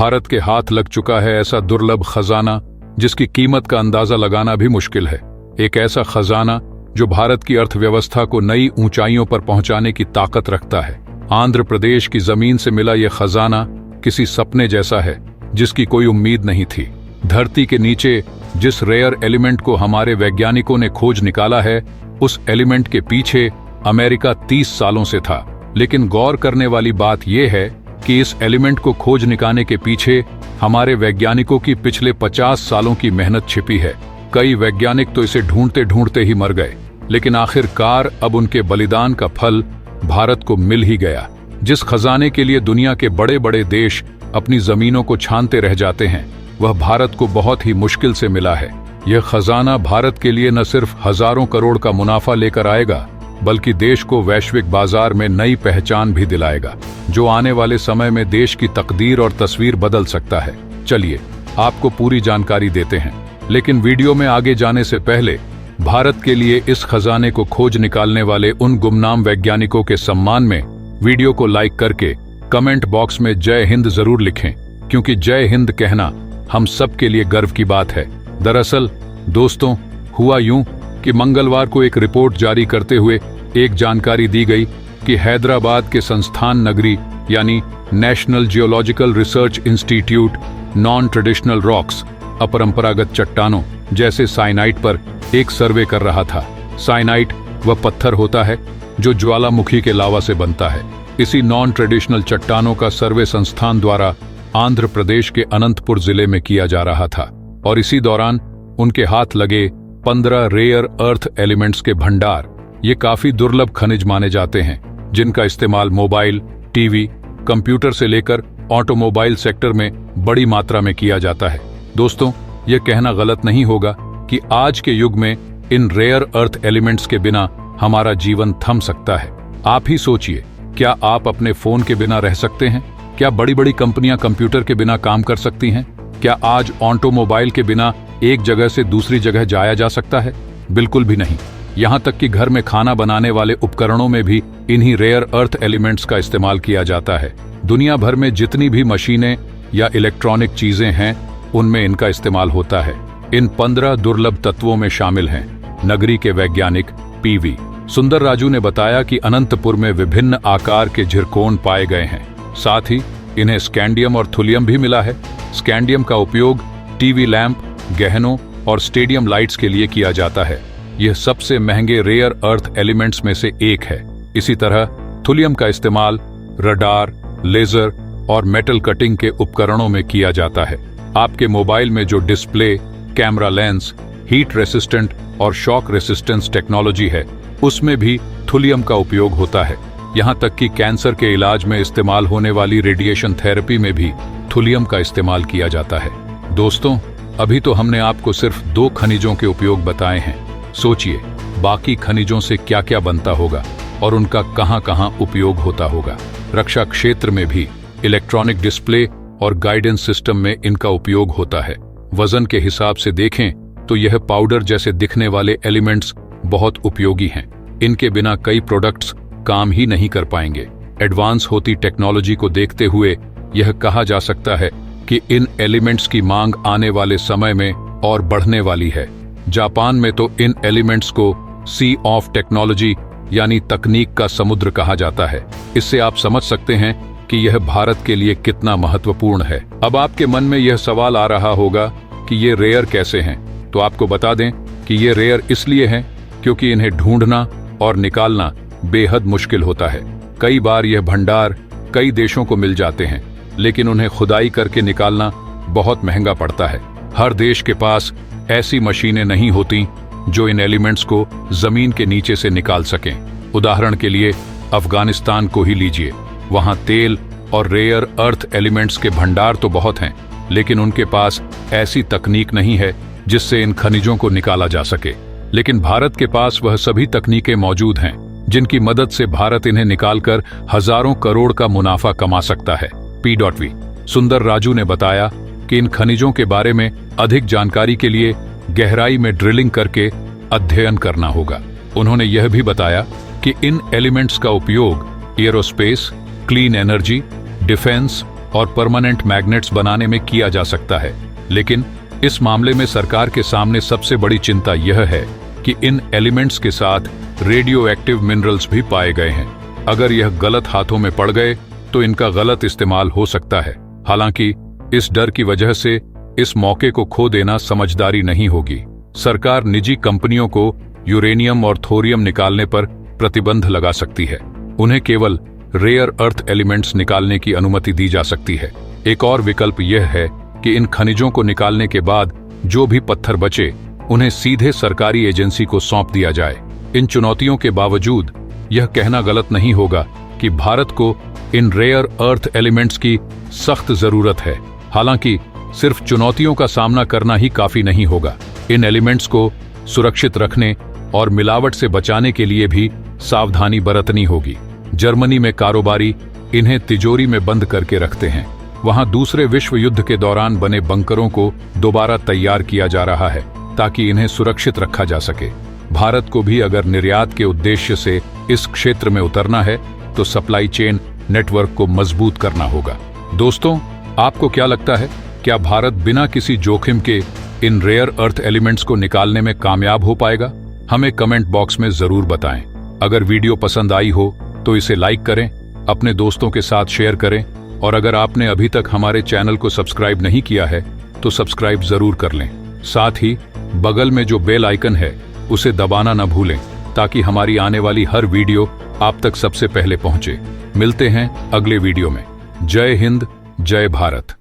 भारत के हाथ लग चुका है ऐसा दुर्लभ खजाना जिसकी कीमत का अंदाजा लगाना भी मुश्किल है। एक ऐसा खजाना जो भारत की अर्थव्यवस्था को नई ऊंचाइयों पर पहुंचाने की ताकत रखता है। आंध्र प्रदेश की जमीन से मिला यह खजाना किसी सपने जैसा है जिसकी कोई उम्मीद नहीं थी। धरती के नीचे जिस रेयर एलिमेंट को हमारे वैज्ञानिकों ने खोज निकाला है, उस एलिमेंट के पीछे अमेरिका 30 सालों से था। लेकिन गौर करने वाली बात यह है कि इस एलिमेंट को खोज निकालने के पीछे हमारे वैज्ञानिकों की पिछले 50 सालों की मेहनत छिपी है। कई वैज्ञानिक तो इसे ढूंढते ढूंढते ही मर गए, लेकिन आखिरकार अब उनके बलिदान का फल भारत को मिल ही गया। जिस खजाने के लिए दुनिया के बड़े बड़े देश अपनी जमीनों को छानते रह जाते हैं, वह भारत को बहुत ही मुश्किल से मिला है। यह खजाना भारत के लिए न सिर्फ हजारों करोड़ का मुनाफा लेकर आएगा, बल्कि देश को वैश्विक बाजार में नई पहचान भी दिलाएगा, जो आने वाले समय में देश की तकदीर और तस्वीर बदल सकता है। चलिए आपको पूरी जानकारी देते हैं, लेकिन वीडियो में आगे जाने से पहले भारत के लिए इस खजाने को खोज निकालने वाले उन गुमनाम वैज्ञानिकों के सम्मान में वीडियो को लाइक करके कमेंट बॉक्स में जय हिंद जरूर लिखें, क्योंकि जय हिंद कहना हम सब के लिए गर्व की बात है। दरअसल दोस्तों, हुआ यूं कि मंगलवार को एक रिपोर्ट जारी करते हुए एक जानकारी दी गई कि हैदराबाद के संस्थान नगरी यानी national geological research institute non traditional rocks, अपरंपरागत चट्टानों जैसे साइनाइट पर एक सर्वे कर रहा था। साइनाइट वह पत्थर होता है जो ज्वालामुखी के लावा से बनता है। इसी नॉन ट्रेडिशनल चट्टानों का सर्वे संस्थान द्वारा आंध्र प्रदेश के अनंतपुर जिले में किया जा रहा था, और इसी दौरान उनके हाथ लगे 15 रेयर अर्थ एलिमेंट्स के भंडार। ये काफी दुर्लभ खनिज माने जाते हैं, जिनका इस्तेमाल मोबाइल, टीवी, कंप्यूटर से लेकर ऑटोमोबाइल सेक्टर में बड़ी मात्रा में किया जाता है। दोस्तों, यह कहना गलत नहीं होगा कि आज के युग में इन रेयर अर्थ एलिमेंट्स के बिना हमारा जीवन थम सकता है। आप ही सोचिए, क्या आप अपने फोन के बिना रह सकते हैं? क्या बड़ी बड़ी कंपनियां कंप्यूटर के बिना काम कर सकती हैं? क्या आज ऑटोमोबाइल के बिना एक जगह से दूसरी जगह जाया जा सकता है? बिल्कुल भी नहीं। यहाँ तक कि घर में खाना बनाने वाले उपकरणों में भी इन्हीं रेयर अर्थ एलिमेंट्स का इस्तेमाल किया जाता है। दुनिया भर में जितनी भी मशीनें या इलेक्ट्रॉनिक चीजें हैं, उनमें इनका इस्तेमाल होता है। इन 15 दुर्लभ तत्वों में शामिल हैं नगरी के वैज्ञानिक पीवी सुंदर राजू ने बताया कि अनंतपुर में विभिन्न आकार के झिरकोन पाए गए हैं। साथ ही इन्हें स्कैंडियम और थुलियम भी मिला है। स्कैंडियम का उपयोग टीवी लैंप, गहनों और स्टेडियम लाइट्स के लिए किया जाता है। यह सबसे महंगे रेयर अर्थ एलिमेंट्स में से एक है। इसी तरह थुलियम का इस्तेमाल रडार, लेजर और मेटल कटिंग के उपकरणों में किया जाता है। आपके मोबाइल में जो display, camera lens, heat resistant और शॉक रेसिस्टेंस टेक्नोलॉजी है, उसमें भी थुलियम का उपयोग होता है। यहाँ तक कि कैंसर के इलाज में इस्तेमाल होने वाली रेडिएशन थेरेपी में भी थुलियम का इस्तेमाल किया जाता है। दोस्तों, अभी तो हमने आपको सिर्फ 2 खनिजों के उपयोग बताए हैं। सोचिए बाकी खनिजों से क्या क्या बनता होगा और उनका कहां कहां उपयोग होता होगा। रक्षा क्षेत्र में भी इलेक्ट्रॉनिक डिस्प्ले और गाइडेंस सिस्टम में इनका उपयोग होता है। वजन के हिसाब से देखें तो यह पाउडर जैसे दिखने वाले एलिमेंट्स बहुत उपयोगी हैं। इनके बिना कई प्रोडक्ट्स काम ही नहीं कर पाएंगे। एडवांस होती टेक्नोलॉजी को देखते हुए यह कहा जा सकता है कि इन एलिमेंट्स की मांग आने वाले समय में और बढ़ने वाली है। जापान में तो इन एलिमेंट्स को सी ऑफ टेक्नोलॉजी यानी तकनीक का समुद्र कहा जाता है। इससे आप समझ सकते हैं कि यह भारत के लिए कितना महत्वपूर्ण है। अब आपके मन में यह सवाल आ रहा होगा कि ये रेयर कैसे हैं? तो आपको बता दें कि ये रेयर इसलिए हैं क्योंकि इन्हें ढूंढना और निकालना बेहद मुश्किल होता है। कई बार यह भंडार कई देशों को मिल जाते हैं, लेकिन उन्हें खुदाई करके निकालना बहुत महंगा पड़ता है। हर देश के पास ऐसी मशीनें नहीं होती जो इन एलिमेंट्स को जमीन के नीचे से निकाल सकें। उदाहरण के लिए अफगानिस्तान को ही लीजिए। वहां तेल और रेयर अर्थ एलिमेंट्स के भंडार तो बहुत हैं, लेकिन उनके पास ऐसी तकनीक नहीं है जिससे इन खनिजों को निकाला जा सके। लेकिन भारत के पास वह सभी तकनीकें मौजूद हैं जिनकी मदद से भारत इन्हें निकालकर हजारों करोड़ का मुनाफा कमा सकता है। P.V. सुंदर राजू ने बताया कि इन खनिजों के बारे में अधिक जानकारी के लिए गहराई में ड्रिलिंग करके अध्ययन करना होगा। उन्होंने यह भी बताया कि इन एलिमेंट्स का उपयोग एरोस्पेस, क्लीन एनर्जी, डिफेंस और परमानेंट मैग्नेट्स बनाने में किया जा सकता है। लेकिन इस मामले में सरकार के सामने सबसे बड़ी चिंता यह है कि इन एलिमेंट्स के साथ रेडियो एक्टिव मिनरल्स भी पाए गए हैं। अगर यह गलत हाथों में पड़ गए तो इनका गलत इस्तेमाल हो सकता है। हालांकि इस डर की वजह से इस मौके को खो देना समझदारी नहीं होगी। सरकार निजी कंपनियों को यूरेनियम और थोरियम निकालने पर प्रतिबंध लगा सकती है। उन्हें केवल रेयर अर्थ एलिमेंट्स निकालने की अनुमति दी जा सकती है। एक और विकल्प यह है कि इन खनिजों को निकालने के बाद जो भी पत्थर बचे उन्हें सीधे सरकारी एजेंसी को सौंप दिया जाए। इन चुनौतियों के बावजूद यह कहना गलत नहीं होगा कि भारत को इन रेयर अर्थ एलिमेंट्स की सख्त जरूरत है। हालांकि सिर्फ चुनौतियों का सामना करना ही काफी नहीं होगा। इन एलिमेंट्स को सुरक्षित रखने और मिलावट से बचाने के लिए भी सावधानी बरतनी होगी। जर्मनी में कारोबारी इन्हें तिजोरी में बंद करके रखते हैं। वहां दूसरे विश्व युद्ध के दौरान बने बंकरों को दोबारा तैयार किया जा रहा है ताकि इन्हें सुरक्षित रखा जा सके। भारत को भी अगर निर्यात के उद्देश्य से इस क्षेत्र में उतरना है तो सप्लाई चेन नेटवर्क को मजबूत करना होगा। दोस्तों, आपको क्या लगता है, क्या भारत बिना किसी जोखिम के इन रेयर अर्थ एलिमेंट्स को निकालने में कामयाब हो पाएगा? हमें कमेंट बॉक्स में जरूर बताएं। अगर वीडियो पसंद आई हो तो इसे लाइक करें, अपने दोस्तों के साथ शेयर करें और अगर आपने अभी तक हमारे चैनल को सब्सक्राइब नहीं किया है तो सब्सक्राइब जरूर कर लें। साथ ही बगल में जो बेल आइकन है उसे दबाना न भूलें ताकि हमारी आने वाली हर वीडियो आप तक सबसे पहले पहुंचे। मिलते हैं अगले वीडियो में। जय हिंद, जय भारत।